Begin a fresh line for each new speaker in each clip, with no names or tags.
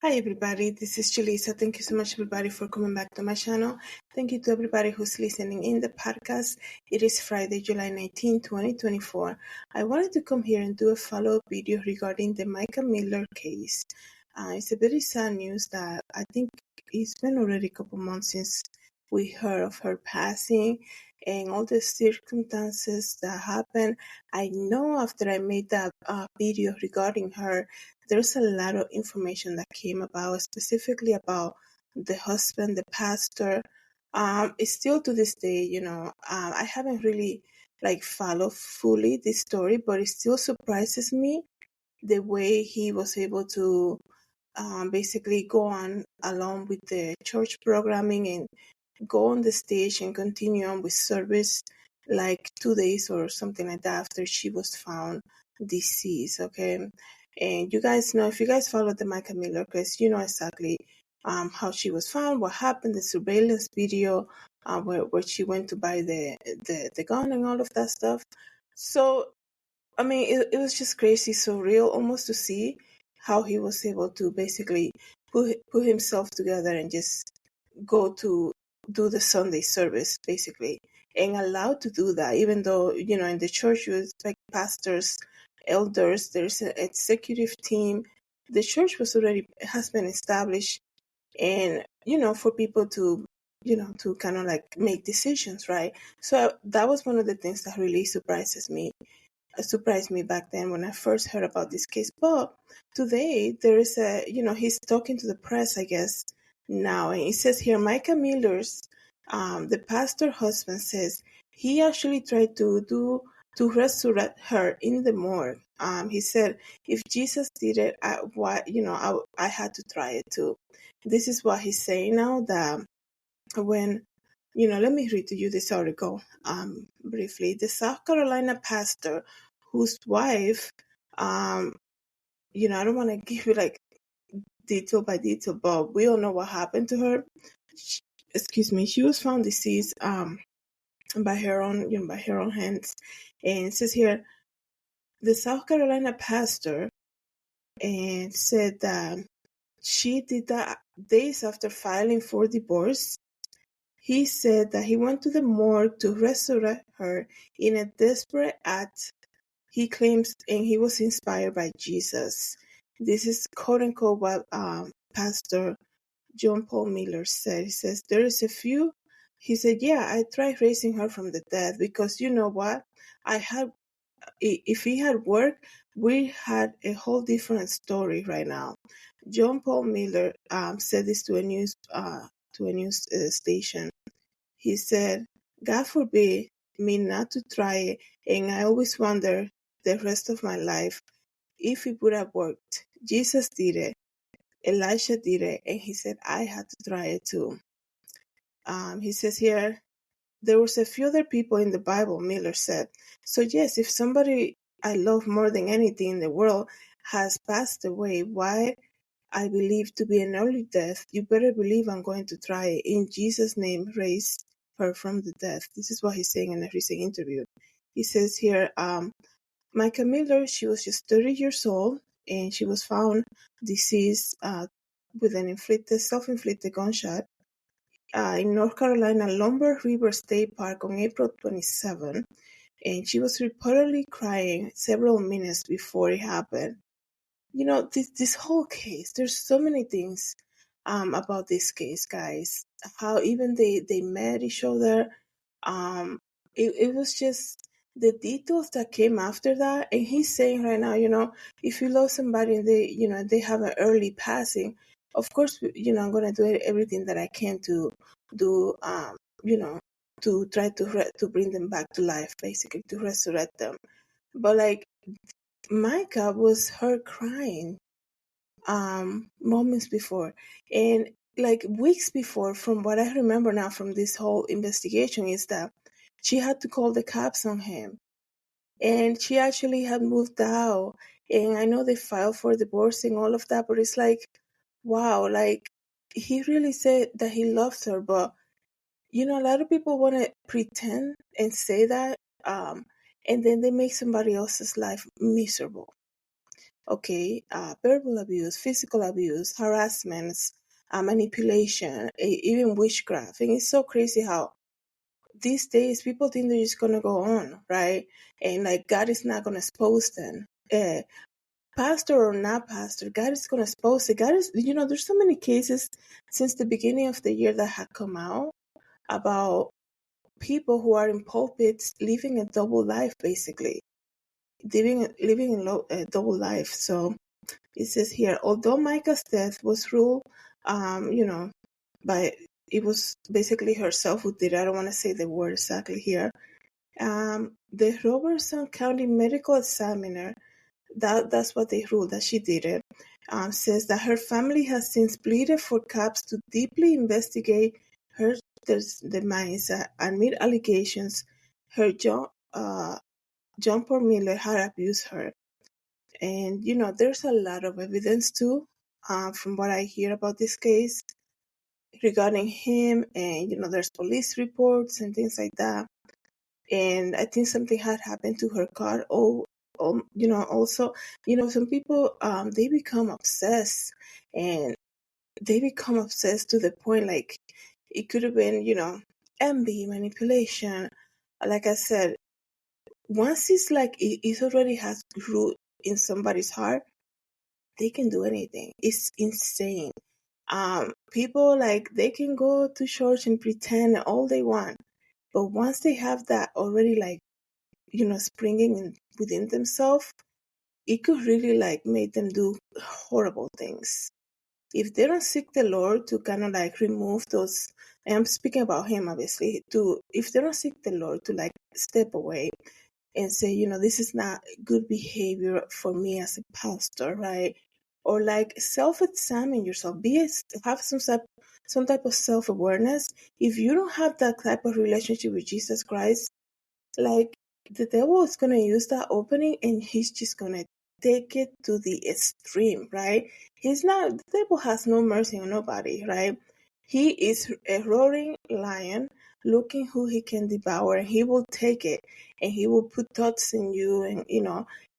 Hi everybody, this is Julissa. Thank you so much everybody for coming back to my channel. Thank you to everybody who's listening in the podcast. It is Friday, July 19, 2024. I wanted to come here and do a follow-up video regarding the Mica Miller case. It's a very sad news that I think it's been already a couple months since we heard of her passing and all the circumstances that happened. I know after I made that video regarding her, there's a lot of information that came about, specifically about the husband, the pastor. It's still to this day, I haven't really followed fully this story, but it still surprises me the way he was able to basically go on along with the church programming and go on the stage and continue on with service like 2 days or something like that after she was found deceased. Okay. And you guys know, if you guys follow the Mica Miller case, you know exactly how she was found, what happened, the surveillance video where she went to buy the gun and all of that stuff. So I mean, it was just crazy, surreal almost to see how he was able to basically put himself together and just go to do the Sunday service, basically, and allowed to do that, even though, in the church you expect pastors, elders, there's an executive team. The church has been established and, for people to, to kind of make decisions, right? So that was one of the things that really surprised me back then when I first heard about this case. But today there is he's talking to the press, I guess, now, and it says here, Mica Miller's, the pastor husband says he actually tried to resurrect her in the morgue. He said, if Jesus did it, I had to try it too. This is what he's saying now, that when let me read to you this article briefly. The South Carolina pastor whose wife, I don't want to give you detail by detail, but we all know what happened to her. She was found deceased by her own hands. And it says here, the South Carolina pastor and said that she did that days after filing for divorce. He said that he went to the morgue to resurrect her in a desperate act, he claims, and he was inspired by Jesus. This is quote unquote what Pastor John Paul Miller said. He says, he said, yeah, I tried raising her from the dead because you know what? If he had worked, we had a whole different story right now. John Paul Miller said this to a news station. He said, God forbid me not to try it, and I always wonder the rest of my life if it would have worked. Jesus did it, Elisha did it, and he said I had to try it too. He says here, there was a few other people in the Bible, Miller said. So yes, if somebody I love more than anything in the world has passed away, why I believe to be an early death, you better believe I'm going to try it. In Jesus' name, raise her from the death. This is what he's saying in a recent interview. He says here, Mica Miller, she was just 30 years old, and she was found deceased with an self-inflicted gunshot in North Carolina Lumber River State Park on April 27, and she was reportedly crying several minutes before it happened. This whole case, there's so many things about this case, guys. How even they met each other. It was just the details that came after that. And he's saying right now, if you love somebody and they have an early passing, of course, I'm gonna do everything that I can to do, to try to bring them back to life, basically to resurrect them. But Mica was her crying moments before, and weeks before, from what I remember now from this whole investigation, is that she had to call the cops on him, and she actually had moved out. And I know they filed for divorce and all of that, but it's wow, he really said that he loves her. But a lot of people want to pretend and say that, and then they make somebody else's life miserable. okay, verbal abuse, physical abuse, harassments, manipulation, even witchcraft. And it's so crazy how these days people think they're just gonna go on, right? And like God is not gonna expose them. Pastor or not pastor, God is gonna expose it. God is, there's so many cases since the beginning of the year that had come out about people who are in pulpits living a double life, basically living a double life. So it says here, although Micah's death was ruled, by it was basically herself who did it. I don't want to say the word exactly here. The Robertson County medical examiner, that's what they ruled, that she did it, says that her family has since pleaded for cops to deeply investigate her demise and admit allegations her John Paul Miller had abused her. And, there's a lot of evidence too, from what I hear about this case regarding him. And, there's police reports and things like that. And I think something had happened to her car. Also, some people, they become obsessed, and they become obsessed to the point, like, it could have been, envy, manipulation. Like I said, once it's like it already has root in somebody's heart, they can do anything. It's insane. People, like, they can go to church and pretend all they want, but once they have that already, like, springing within themselves, it could really like make them do horrible things. If they don't seek the Lord to kind of like remove those, and I'm speaking about him obviously, if they don't seek the Lord to like step away and say, this is not good behavior for me as a pastor, right? Or like self-examine yourself, have some type of self-awareness. If you don't have that type of relationship with Jesus Christ, like, the devil is going to use that opening and he's just going to take it to the extreme, right? The devil has no mercy on nobody, right? He is a roaring lion looking who he can devour, and he will take it and he will put thoughts in you, and,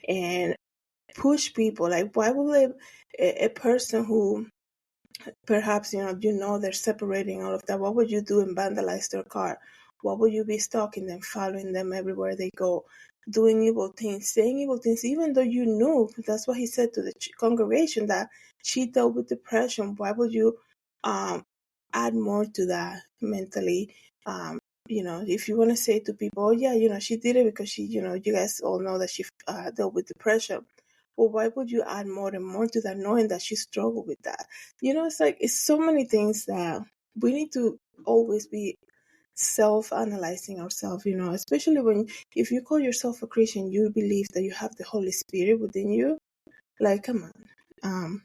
and push people. Like, why would a person who perhaps, they're separating all of that, what would you do and vandalize their car? What would you be stalking them, following them everywhere they go, doing evil things, saying evil things, even though you knew? That's what he said to the congregation, that she dealt with depression. Why would you add more to that mentally? If you want to say to people, oh yeah, she did it because she, you guys all know that she dealt with depression. Well, why would you add more and more to that, knowing that she struggled with that? It's like, it's so many things that we need to always be self-analyzing ourselves, especially if you call yourself a Christian, you believe that you have the Holy Spirit within you. Like, come on.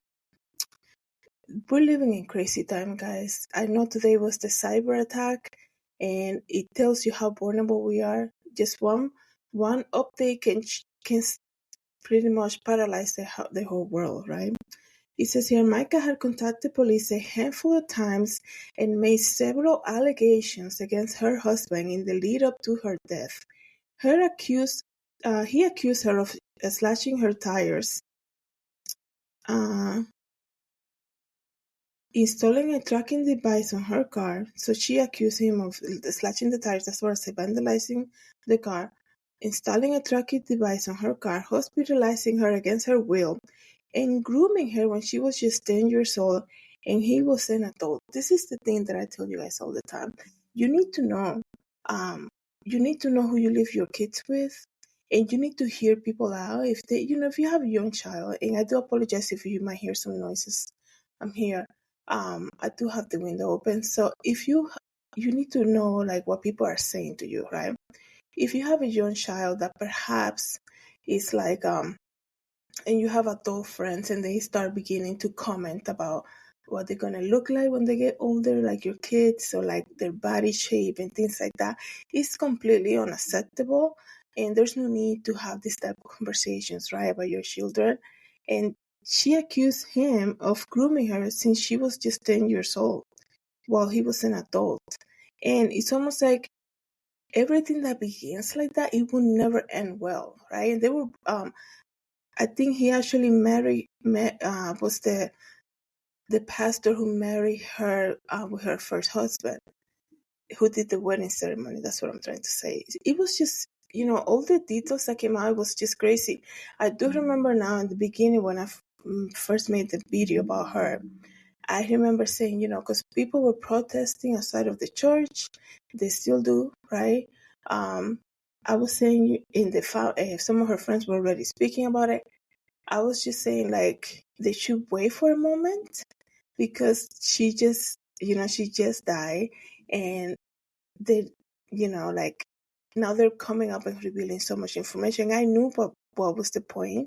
We're living in crazy time, guys. I know today was the cyber attack, and it tells you how vulnerable we are. Just one update can pretty much paralyze the whole world, right? It says here, Mica had contacted police a handful of times and made several allegations against her husband in the lead up to her death. He accused her of slashing her tires, installing a tracking device on her car. So she accused him of slashing the tires, that's what I say, vandalizing the car, installing a tracking device on her car, hospitalizing her against her will, and grooming her when she was just 10 years old and he was an adult. This is the thing that I tell you guys all the time. You need to know, who you leave your kids with, and you need to hear people out. If if you have a young child, and I do apologize if you might hear some noises. I'm here. I do have the window open. So if you need to know like what people are saying to you, right? If you have a young child that perhaps is like and you have adult friends and they start beginning to comment about what they're going to look like when they get older, like your kids, or like their body shape and things like that, it's completely unacceptable. And there's no need to have this type of conversations, right, about your children. And she accused him of grooming her since she was just 10 years old while he was an adult. And it's almost like everything that begins like that, it will never end well, right? And they were I think he actually was the pastor who married her with her first husband, who did the wedding ceremony. That's what I'm trying to say. It was just, all the details that came out was just crazy. I do remember now in the beginning when I first made the video about her, I remember saying, because people were protesting outside of the church. They still do, right? I was saying some of her friends were already speaking about it. I was just saying, like, they should wait for a moment because she just died, and they, like, now they're coming up and revealing so much information. I knew what was the point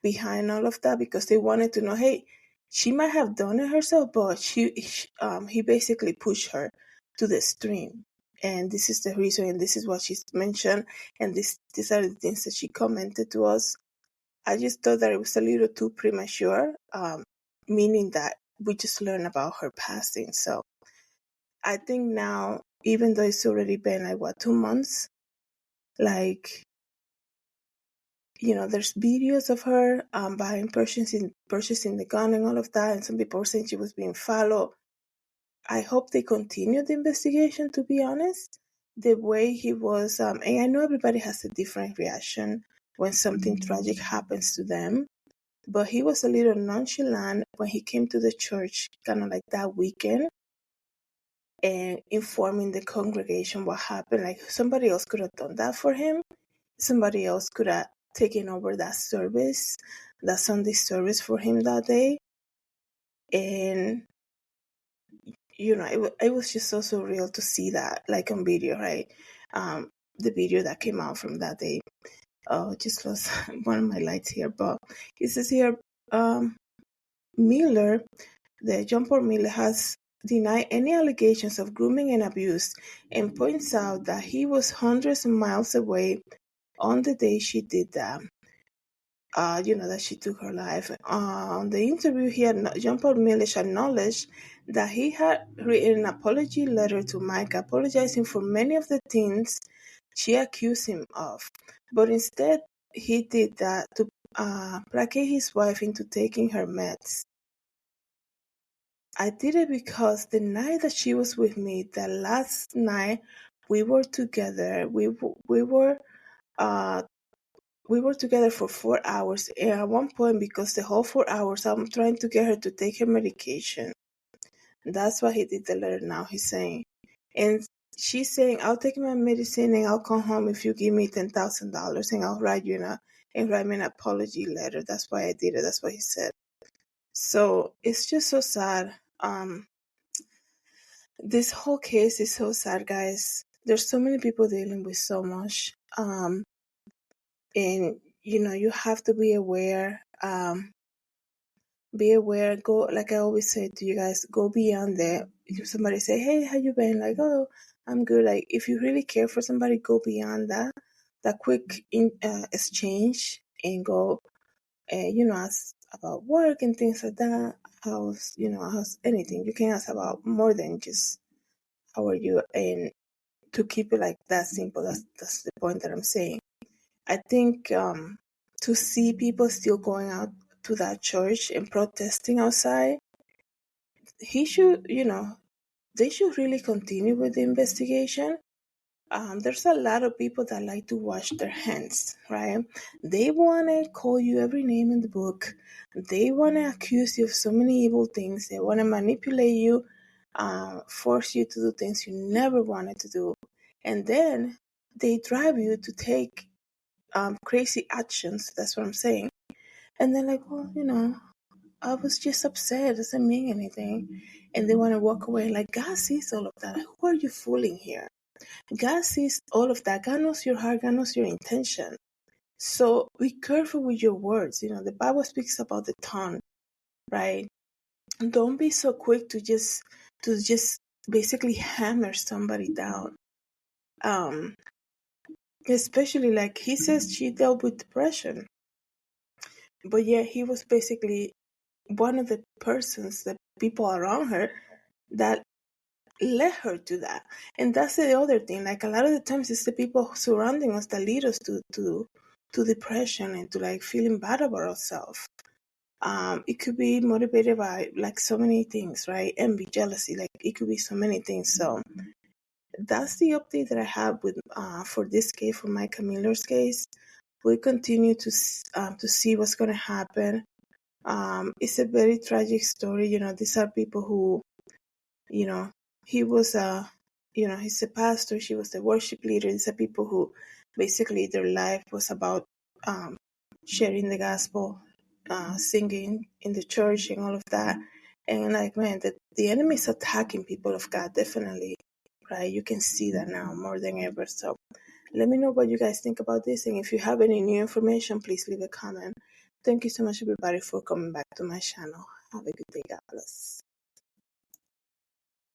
behind all of that, because they wanted to know, hey, she might have done it herself, but he basically pushed her to the stream. And this is the reason, and this is what she's mentioned, and these are the things that she commented to us. I just thought that it was a little too premature, meaning that we just learned about her passing. So I think now, even though it's already been like 2 months, like, there's videos of her buying, purchasing the gun and all of that, and some people were saying she was being followed. I hope they continue the investigation, to be honest. The way he was, and I know everybody has a different reaction when something tragic happens to them, but he was a little nonchalant when he came to the church, kind of like that weekend, and informing the congregation what happened. Like, somebody else could have done that for him. Somebody else could have taken over that Sunday service for him that day. And, it was just so surreal to see that, like, on video, right? The video that came out from that day. Oh, just lost one of my lights here, but it says here, Miller, the John Paul Miller, has denied any allegations of grooming and abuse, and points out that he was hundreds of miles away on the day she did that. That she took her life. On the interview, John Paul Miller acknowledged that he had written an apology letter to Mica, apologizing for many of the things she accused him of. But instead, he did that to placate his wife into taking her meds. I did it because the night that she was with me, the last night we were together, we were together for 4 hours, and at one point, because the whole 4 hours I'm trying to get her to take her medication. That's why he did the letter now, he's saying. And she's saying, I'll take my medicine and I'll come home if you give me $10,000 and I'll write me an apology letter. That's why I did it. That's what he said. So it's just so sad. This whole case is so sad, guys. There's so many people dealing with so much. And, you have to be aware. Be aware. Go, like I always say to you guys, go beyond there. If somebody say, hey, how you been? Like, oh, I'm good. Like, if you really care for somebody, go beyond that quick exchange, and go, ask about work and things like that. How's anything. You can ask about more than just how are you, and to keep it like that simple. That's the point that I'm saying. I think to see people still going out to that church and protesting outside, they should really continue with the investigation. There's a lot of people that like to wash their hands, right? They want to call you every name in the book. They want to accuse you of so many evil things. They want to manipulate you, force you to do things you never wanted to do. And then they drive you to take crazy actions. That's what I'm saying. And they're like, well, I was just upset. It doesn't mean anything. And they want to walk away. Like, God sees all of that. Like, who are you fooling here? God sees all of that. God knows your heart. God knows your intention. So be careful with your words. The Bible speaks about the tongue, right? Don't be so quick to just basically hammer somebody down. Especially, like he says, she dealt with depression. But yeah, he was basically one of the persons, the people around her, that led her to that. And that's the other thing. Like, a lot of the times it's the people surrounding us that lead us to to depression and to like feeling bad about ourselves. It could be motivated by like so many things, right? Envy, jealousy, like it could be so many things. So that's the update that I have with for this case, for Mica Miller's case. We continue to see what's going to happen. It's a very tragic story. These are people who, he was he's a pastor. She was the worship leader. These are people who basically their life was about sharing the gospel, singing in the church and all of that. And like, man, the enemy is attacking people of God, definitely, right? You can see that now more than ever. So let me know what you guys think about this. And if you have any new information, please leave a comment. Thank you so much, everybody, for coming back to my channel. Have a good day. God bless.